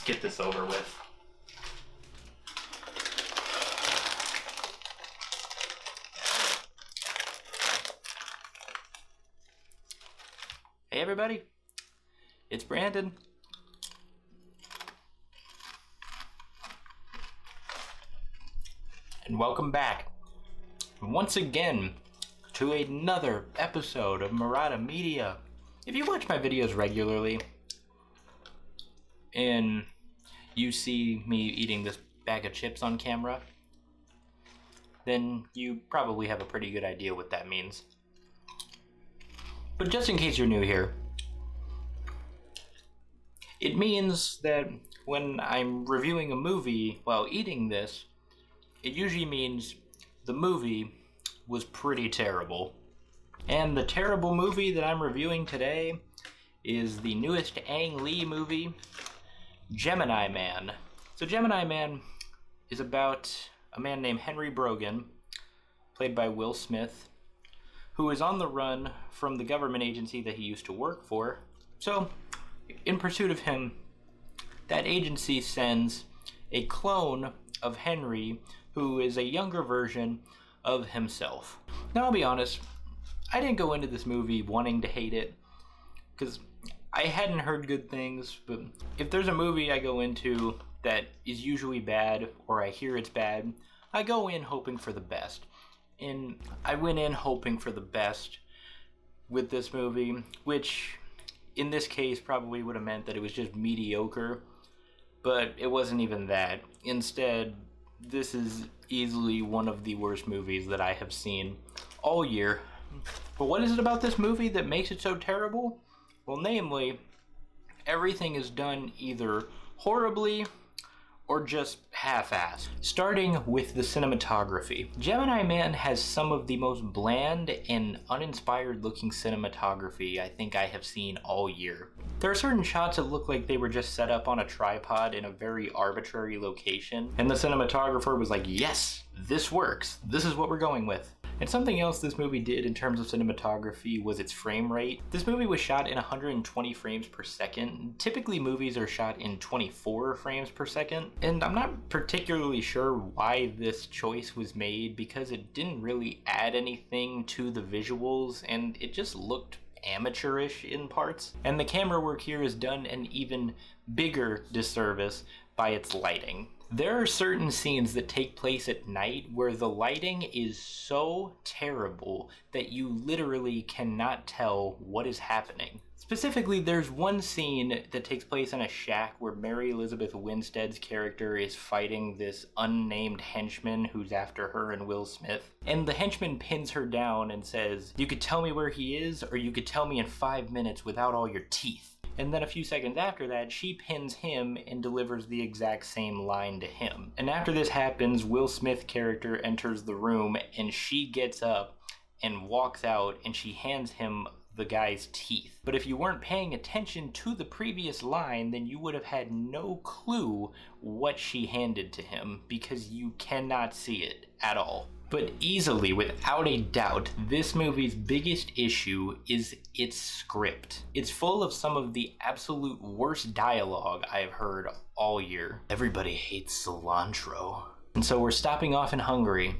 get this over with. Hey everybody, it's Brandon. And welcome back once again to another episode of Murata Media. If you watch my videos regularly and you see me eating this bag of chips on camera, then you probably have a pretty good idea what that means. But just in case you're new here, it means that when I'm reviewing a movie while eating this, it usually means the movie was pretty terrible. And the terrible movie that I'm reviewing today is the newest Ang Lee movie, Gemini Man. So Gemini Man is about a man named Henry Brogan, played by Will Smith, who is on the run from the government agency that he used to work for. So, in pursuit of him, that agency sends a clone of Henry, who is a younger version of himself. Now, I'll be honest, I didn't go into this movie wanting to hate it, because I hadn't heard good things, but if there's a movie I go into that is usually bad, or I hear it's bad, I go in hoping for the best. And I went in hoping for the best with this movie, which in this case probably would have meant that it was just mediocre, but it wasn't even that. Instead, this is easily one of the worst movies that I have seen all year. But what is it about this movie that makes it so terrible? Well, namely, everything is done either horribly or just half-assed. Starting with the cinematography. Gemini Man has some of the most bland and uninspired looking cinematography I think I have seen all year. There are certain shots that look like they were just set up on a tripod in a very arbitrary location, and the cinematographer was like, yes, this works. This is what we're going with. And something else this movie did in terms of cinematography was its frame rate. This movie was shot in 120 frames per second. Typically movies are shot in 24 frames per second. And I'm not particularly sure why this choice was made, because it didn't really add anything to the visuals and it just looked amateurish in parts. And the camera work here is done an even bigger disservice by its lighting. There are certain scenes that take place at night where the lighting is so terrible that you literally cannot tell what is happening. Specifically, there's one scene that takes place in a shack where Mary Elizabeth Winstead's character is fighting this unnamed henchman who's after her and Will Smith. And the henchman pins her down and says, "You could tell me where he is, or you could tell me in 5 minutes without all your teeth." And then a few seconds after that, she pins him and delivers the exact same line to him. And after this happens, Will Smith's character enters the room and she gets up and walks out and she hands him the guy's teeth. But if you weren't paying attention to the previous line, then you would have had no clue what she handed to him, because you cannot see it at all. But easily, without a doubt, this movie's biggest issue is its script. It's full of some of the absolute worst dialogue I've heard all year. Everybody hates cilantro. And so we're stopping off in Hungary.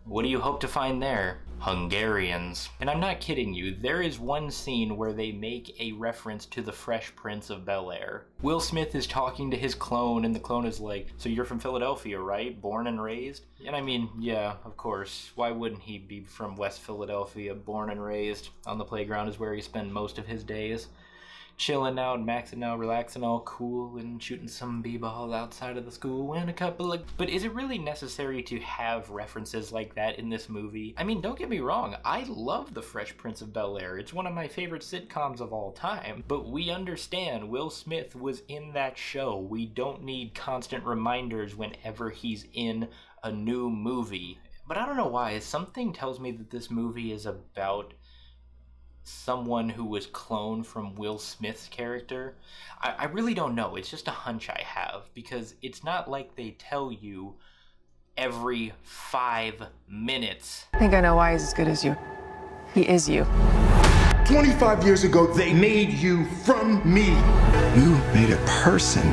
What do you hope to find there? Hungarians. And I'm not kidding you, there is one scene where they make a reference to the Fresh Prince of Bel-Air. Will Smith is talking to his clone and the clone is like, "So you're from Philadelphia, right? Born and raised?" And I mean, yeah, of course. Why wouldn't he be from West Philadelphia, born and raised? On the playground is where he spent most of his days. Chilling out, maxing out, relaxing, all cool, and shooting some b-ball outside of the school, and a couple of... But is it really necessary to have references like that in this movie? I mean, don't get me wrong, I love The Fresh Prince of Bel-Air. It's one of my favorite sitcoms of all time. But we understand Will Smith was in that show. We don't need constant reminders whenever he's in a new movie. But I don't know why, something tells me that this movie is about someone who was cloned from Will Smith's character. I really don't know. It's just a hunch I have, because it's not like they tell you every 5 minutes. I think I know why he's as good as you. He is you. 25 years ago, they made you from me. You made a person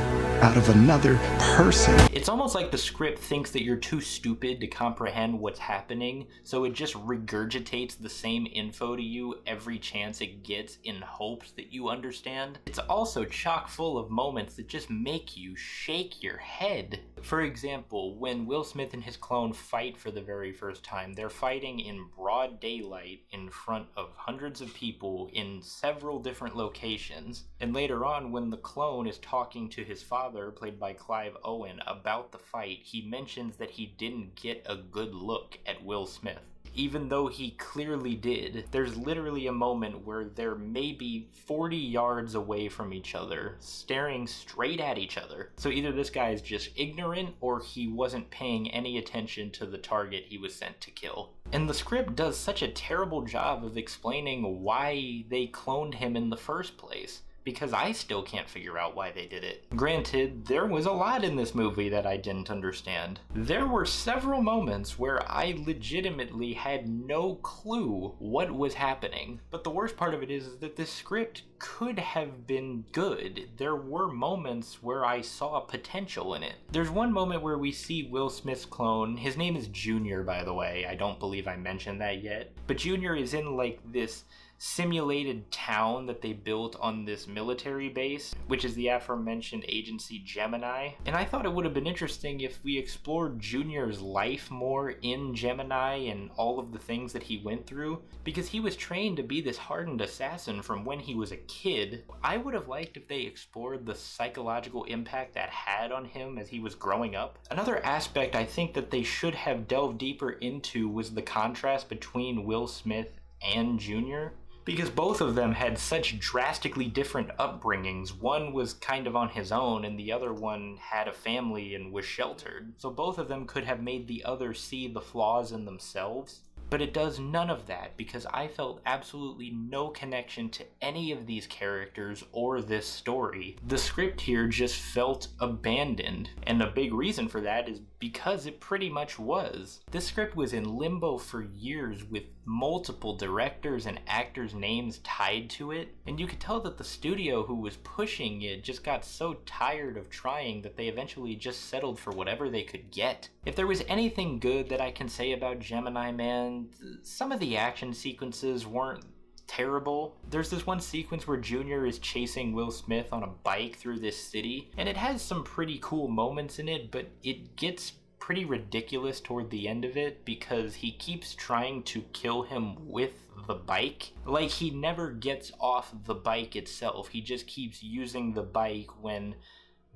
out of another person. It's almost like the script thinks that you're too stupid to comprehend what's happening, so it just regurgitates the same info to you every chance it gets in hopes that you understand. It's also chock full of moments that just make you shake your head. For example, when Will Smith and his clone fight for the very first time, they're fighting in broad daylight in front of hundreds of people in several different locations. And later on, when the clone is talking to his father, played by Clive Owen, about the fight, he mentions that he didn't get a good look at Will Smith, even though he clearly did. There's literally a moment where they're maybe 40 yards away from each other, staring straight at each other. So either this guy is just ignorant or he wasn't paying any attention to the target he was sent to kill. And the script does such a terrible job of explaining why they cloned him in the first place, because I still can't figure out why they did it. Granted, there was a lot in this movie that I didn't understand. There were several moments where I legitimately had no clue what was happening. But the worst part of it is that this script could have been good. There were moments where I saw potential in it. There's one moment where we see Will Smith's clone. His name is Junior, by the way. I don't believe I mentioned that yet. But Junior is in like this simulated town that they built on this military base, which is the aforementioned agency Gemini. And I thought it would have been interesting if we explored Junior's life more in Gemini and all of the things that he went through, because he was trained to be this hardened assassin from when he was a kid. I would have liked if they explored the psychological impact that had on him as he was growing up. Another aspect I think that they should have delved deeper into was the contrast between Will Smith and Junior, because both of them had such drastically different upbringings. One was kind of on his own, and the other one had a family and was sheltered. So both of them could have made the other see the flaws in themselves. But it does none of that, because I felt absolutely no connection to any of these characters or this story. The script here just felt abandoned, and a big reason for that is because it pretty much was. This script was in limbo for years with multiple directors and actors' names tied to it, and you could tell that the studio who was pushing it just got so tired of trying that they eventually just settled for whatever they could get. If there was anything good that I can say about Gemini Man, some of the action sequences weren't terrible. There's this one sequence where Junior is chasing Will Smith on a bike through this city, and it has some pretty cool moments in it, but it gets pretty ridiculous toward the end of it because he keeps trying to kill him with the bike. Like, he never gets off the bike itself. He just keeps using the bike when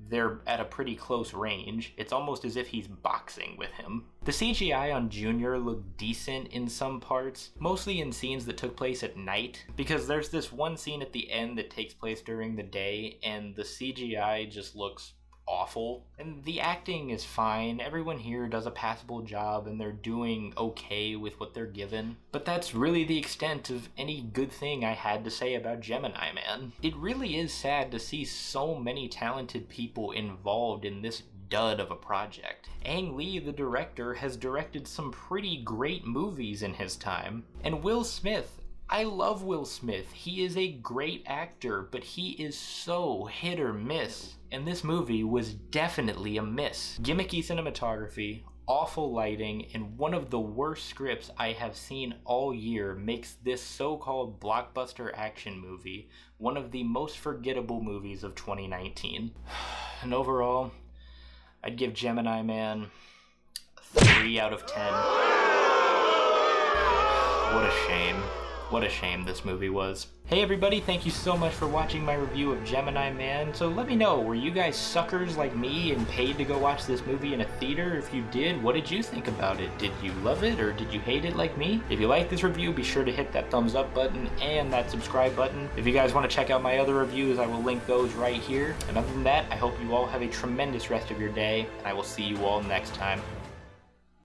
they're at a pretty close range. It's almost as if he's boxing with him. The CGI on Junior looked decent in some parts, mostly in scenes that took place at night, because there's this one scene at the end that takes place during the day, and the CGI just looks awful. And the acting is fine. Everyone here does a passable job and they're doing okay with what they're given. But that's really the extent of any good thing I had to say about Gemini Man. It really is sad to see so many talented people involved in this dud of a project. Ang Lee, the director, has directed some pretty great movies in his time. And Will Smith, I love Will Smith. He is a great actor, but he is so hit or miss. And this movie was definitely a miss. Gimmicky cinematography, awful lighting, and one of the worst scripts I have seen all year makes this so-called blockbuster action movie one of the most forgettable movies of 2019. And overall, I'd give Gemini Man 3 out of 10. What a shame. What a shame this movie was. Hey everybody, thank you so much for watching my review of Gemini Man. So let me know, were you guys suckers like me and paid to go watch this movie in a theater? If you did, what did you think about it? Did you love it or did you hate it like me? If you like this review, be sure to hit that thumbs up button and that subscribe button. If you guys want to check out my other reviews, I will link those right here. And other than that, I hope you all have a tremendous rest of your day, and I will see you all next time.